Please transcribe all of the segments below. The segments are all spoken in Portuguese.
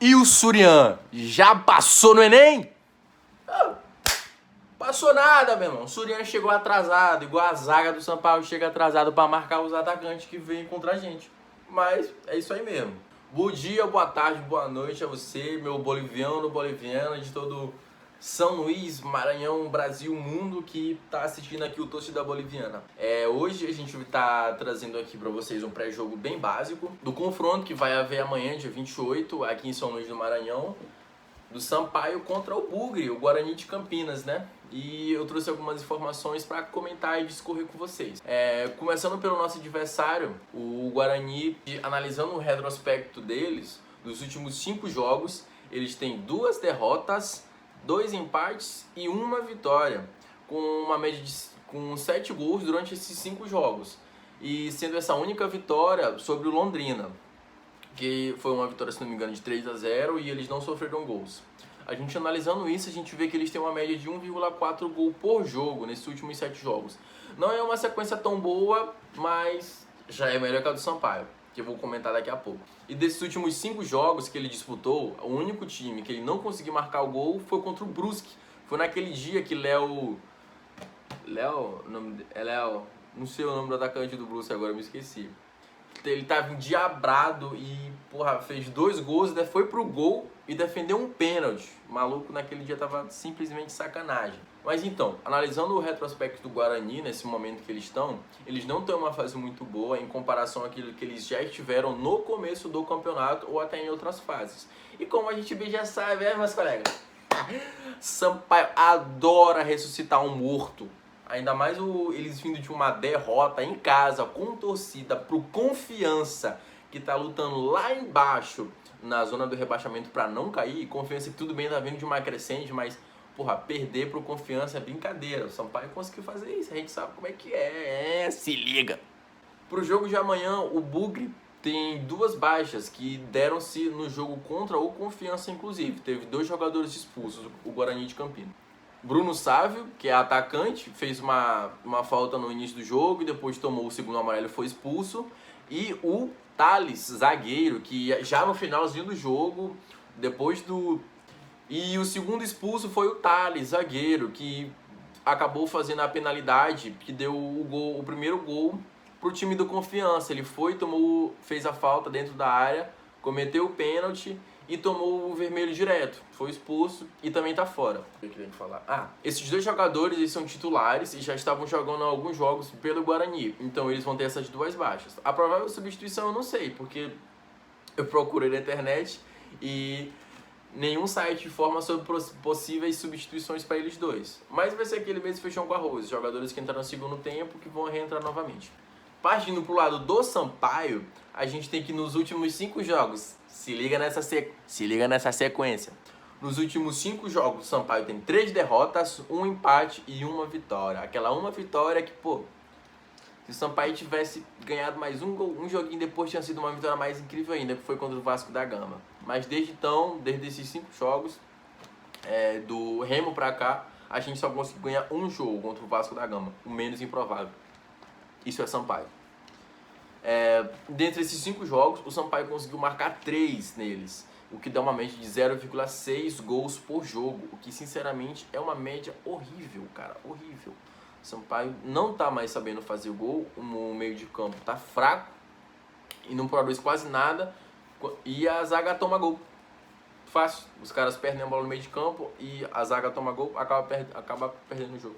E o Surian já passou no Enem? Passou nada, meu irmão. O Surian chegou atrasado, igual a zaga do São Paulo chega atrasado para marcar os atacantes que vêm contra a gente. Mas é isso aí mesmo. Bom dia, boa tarde, boa noite a você, meu boliviana de todo São Luís, Maranhão, Brasil, mundo que tá assistindo aqui o Torcida Boliviana. Hoje a gente tá trazendo aqui para vocês um pré-jogo bem básico do confronto que vai haver amanhã, dia 28, aqui em São Luís do Maranhão, do Sampaio contra o Bugre, o Guarani de Campinas, né? E eu trouxe algumas informações para comentar e discorrer com vocês. Começando pelo nosso adversário, o Guarani, analisando o retrospecto deles, dos últimos 5 jogos, eles têm 2 derrotas, 2 empates e 1 vitória, com uma média com 7 gols durante esses 5 jogos. E sendo essa única vitória sobre o Londrina, que foi uma vitória, se não me engano, de 3-0 e eles não sofreram gols. A gente analisando isso, a gente vê que eles têm uma média de 1,4 gol por jogo nesses últimos 7 jogos. Não é uma sequência tão boa, mas já é melhor que a do Sampaio, que eu vou comentar daqui a pouco. E desses últimos 5 jogos que ele disputou, o único time que ele não conseguiu marcar o gol foi contra o Brusque. Foi naquele dia que Léo, não sei o nome do atacante do Brusque agora, me esqueci. Ele tava endiabrado e, fez 2 gols, foi pro gol e defendeu um pênalti. O maluco naquele dia tava simplesmente sacanagem. Mas então, analisando o retrospecto do Guarani, nesse momento que eles não têm uma fase muito boa em comparação àquilo que eles já estiveram no começo do campeonato ou até em outras fases. E como a gente bem já sabe, meus colegas, Sampaio adora ressuscitar um morto. Ainda mais eles vindo de uma derrota em casa, com torcida, pro Confiança, que tá lutando lá embaixo, na zona do rebaixamento para não cair. Confiança que tudo bem, tá vindo de uma crescente, mas, perder pro Confiança é brincadeira. O Sampaio conseguiu fazer isso, a gente sabe como é que é, se liga. Pro jogo de amanhã, o Bugre tem 2 baixas que deram-se no jogo contra o Confiança, inclusive. Teve 2 jogadores expulsos, o Guarani de Campinas. Bruno Sávio, que é atacante, fez uma falta no início do jogo e depois tomou o segundo amarelo e foi expulso. E o Thales, zagueiro, que já no finalzinho do jogo, E o segundo expulso foi o Thales, zagueiro, que acabou fazendo a penalidade, que deu o primeiro gol pro time do Confiança. Ele fez a falta dentro da área, cometeu o pênalti e tomou o vermelho direto. Foi expulso e também tá fora. O que eu queria falar? Esses 2 jogadores, eles são titulares e já estavam jogando alguns jogos pelo Guarani. Então eles vão ter essas 2 baixas. A provável substituição eu não sei, porque eu procurei na internet e nenhum site informa sobre possíveis substituições para eles 2. Mas vai ser aquele mesmo feijão com arroz. Jogadores que entraram no segundo tempo que vão reentrar novamente. Partindo pro lado do Sampaio, a gente tem que nos últimos 5 jogos, se liga nessa sequência. Nos últimos 5 jogos, o Sampaio tem 3 derrotas, 1 empate e 1 vitória. Aquela 1 vitória que, se o Sampaio tivesse ganhado mais um joguinho depois, tinha sido uma vitória mais incrível ainda, que foi contra o Vasco da Gama. Mas desde esses 5 jogos, do Remo pra cá, a gente só conseguiu ganhar um jogo contra o Vasco da Gama, o menos improvável. Isso é Sampaio. Dentre esses 5 jogos, o Sampaio conseguiu marcar 3 neles, o que dá uma média de 0,6 gols por jogo, o que sinceramente é uma média horrível, cara, horrível. O Sampaio não tá mais sabendo fazer o gol, o meio de campo tá fraco e não produz quase nada, e a zaga toma gol. Fácil, os caras perdem a bola no meio de campo e a zaga toma gol, acaba perdendo o jogo.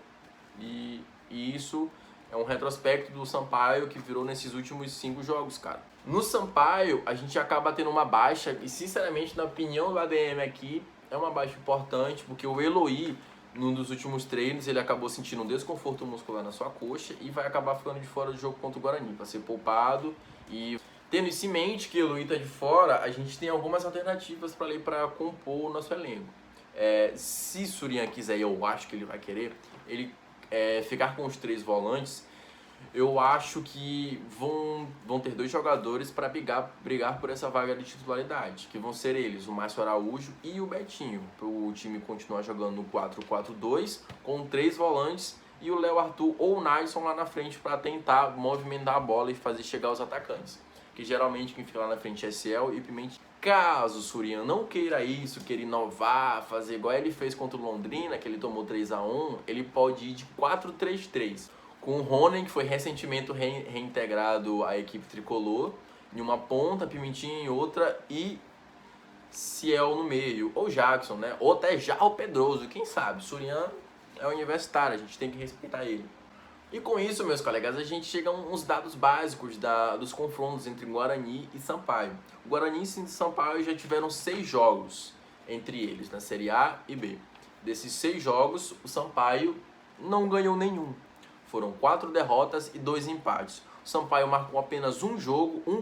E isso é um retrospecto do Sampaio que virou nesses últimos 5 jogos, cara. No Sampaio, a gente acaba tendo uma baixa, e sinceramente, na opinião do ADM aqui, é uma baixa importante, porque o Eloy, num dos últimos treinos, ele acabou sentindo um desconforto muscular na sua coxa e vai acabar ficando de fora do jogo contra o Guarani, para ser poupado. E tendo isso em mente que o Eloy tá de fora, a gente tem algumas alternativas para compor o nosso elenco. Se Surian quiser, e eu acho que ele vai querer, ele ficar com os 3 volantes, eu acho que vão ter 2 jogadores para brigar por essa vaga de titularidade, que vão ser eles, o Márcio Araújo e o Betinho, para o time continuar jogando no 4-4-2, com 3 volantes, e o Léo Arthur ou o Naison lá na frente para tentar movimentar a bola e fazer chegar os atacantes. Que geralmente quem fica lá na frente é Ciel e Caso o Surian não queira isso, queira inovar, fazer igual ele fez contra o Londrina, que ele tomou 3-1, ele pode ir de 4-3-3. Com o Ronen, que foi recentemente reintegrado à equipe tricolor, em uma ponta, Pimentinha em outra e Ciel no meio, ou Jackson, né? Ou até já o Pedroso, quem sabe? Surian é universitário, a gente tem que respeitar ele. E com isso, meus colegas, a gente chega a uns dados básicos dos confrontos entre Guarani e Sampaio. O Guarani e Sampaio já tiveram 6 jogos entre eles, na Série A e B. Desses 6 jogos, o Sampaio não ganhou nenhum. Foram 4 derrotas e 2 empates. O Sampaio marcou apenas um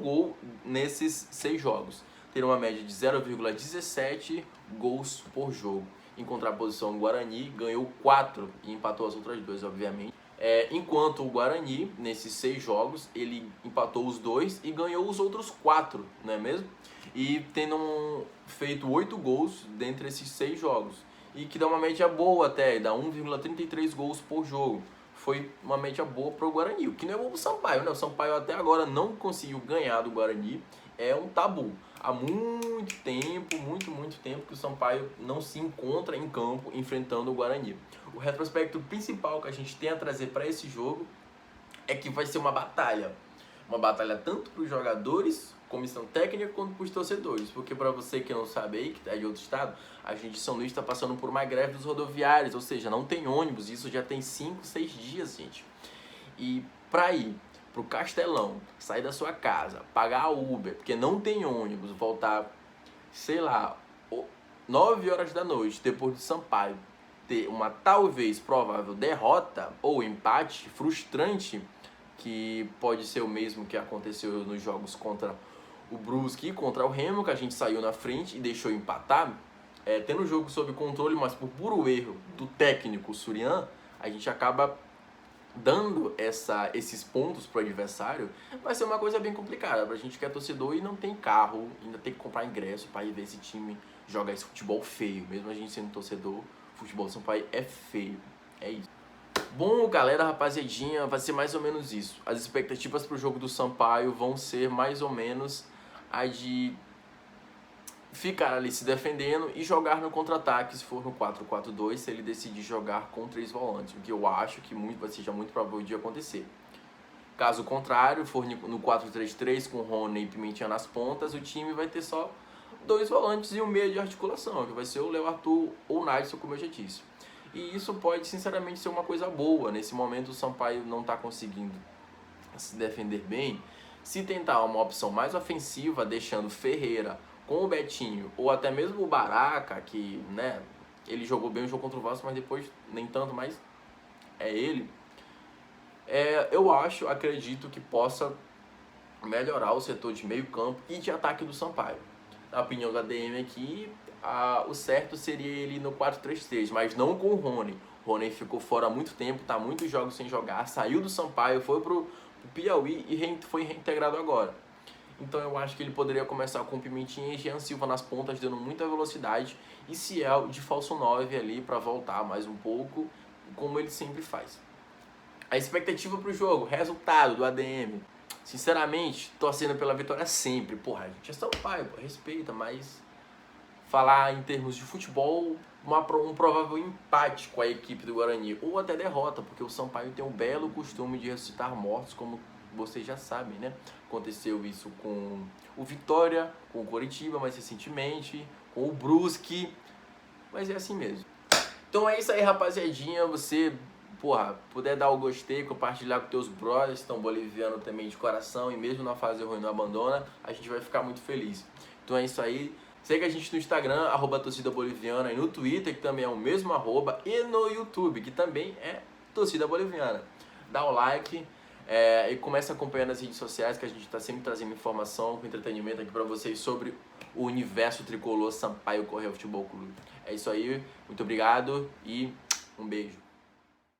gol nesses 6 jogos. Tem uma média de 0,17 gols por jogo. Em contraposição, o Guarani ganhou 4 e empatou as outras 2, obviamente. Enquanto o Guarani, nesses 6 jogos, ele empatou os 2 e ganhou os outros 4, não é mesmo? E tendo feito 8 gols dentre esses 6 jogos. E que dá uma média boa até, dá 1,33 gols por jogo. Foi uma média boa para o Guarani, o que não é bom para o Sampaio, né? O Sampaio até agora não conseguiu ganhar do Guarani, é um tabu. Há muito tempo que o Sampaio não se encontra em campo enfrentando o Guarani. O retrospecto principal que a gente tem a trazer para esse jogo é que vai ser uma batalha. Uma batalha tanto para os jogadores, comissão técnica, quanto para os torcedores. Porque para você que não sabe aí, que é de outro estado, a gente de São Luís está passando por uma greve dos rodoviários, ou seja, não tem ônibus, isso já tem 5, 6 dias, gente. E para ir pro Castelão, sair da sua casa, pagar a Uber, porque não tem ônibus, voltar, sei lá, 9 horas da noite, depois do Sampaio, ter uma talvez provável derrota ou empate frustrante, que pode ser o mesmo que aconteceu nos jogos contra o Brusque e contra o Remo, que a gente saiu na frente e deixou empatar, tendo o jogo sob controle, mas por puro erro do técnico Surian, a gente acaba dando esses pontos pro adversário. Vai ser uma coisa bem complicada pra gente que é torcedor e não tem carro, ainda tem que comprar ingresso para ir ver esse time jogar esse futebol feio. Mesmo a gente sendo torcedor, futebol do Sampaio é feio, é isso. Bom, galera, rapaziadinha, vai ser mais ou menos isso. As expectativas pro jogo do Sampaio vão ser mais ou menos a de ficar ali se defendendo e jogar no contra-ataque se for no 4-4-2, se ele decidir jogar com 3 volantes, o que eu acho que seja muito provável de acontecer. Caso contrário, for no 4-3-3 com Rony e Pimentinha nas pontas, o time vai ter só 2 volantes e um meio de articulação, que vai ser o Léo Arthur ou o Nadson, como eu já disse. E isso pode, sinceramente, ser uma coisa boa. Nesse momento, o Sampaio não está conseguindo se defender bem. Se tentar uma opção mais ofensiva, deixando Ferreira com o Betinho, ou até mesmo o Baraca, que, né, ele jogou bem o jogo contra o Vasco, mas depois nem tanto, mas é ele. Eu acredito que possa melhorar o setor de meio campo e de ataque do Sampaio. Na opinião da DM aqui, o certo seria ele no 4-3-3, mas não com o Rony. O Rony ficou fora há muito tempo, tá muitos jogos sem jogar, saiu do Sampaio, foi pro Piauí e foi reintegrado agora. Então eu acho que ele poderia começar com Pimentinha e Jean Silva nas pontas, dando muita velocidade, e Ciel de falso 9 ali para voltar mais um pouco, como ele sempre faz. A expectativa pro jogo, resultado do ADM. Sinceramente, torcendo pela vitória sempre. Porra, a gente é Sampaio, respeita, mas falar em termos de futebol, um provável empate com a equipe do Guarani, ou até derrota, porque o Sampaio tem um belo costume de ressuscitar mortos, como vocês já sabem, né? Aconteceu isso com o Vitória, com o Coritiba mais recentemente, com o Brusque, mas é assim mesmo. Então é isso aí, rapaziadinha. Você, puder dar o gostei, compartilhar com teus brothers, tão boliviano também de coração, e mesmo na fase ruim não abandona, a gente vai ficar muito feliz. Então é isso aí. Segue a gente no Instagram, @torcidaboliviana, e no Twitter, que também é o mesmo @, e no YouTube, que também é Torcida Boliviana. Dá o like e começa acompanhando as redes sociais, que a gente está sempre trazendo informação, com entretenimento aqui para vocês sobre o universo tricolor Sampaio Correia Futebol Clube. É isso aí, muito obrigado e um beijo.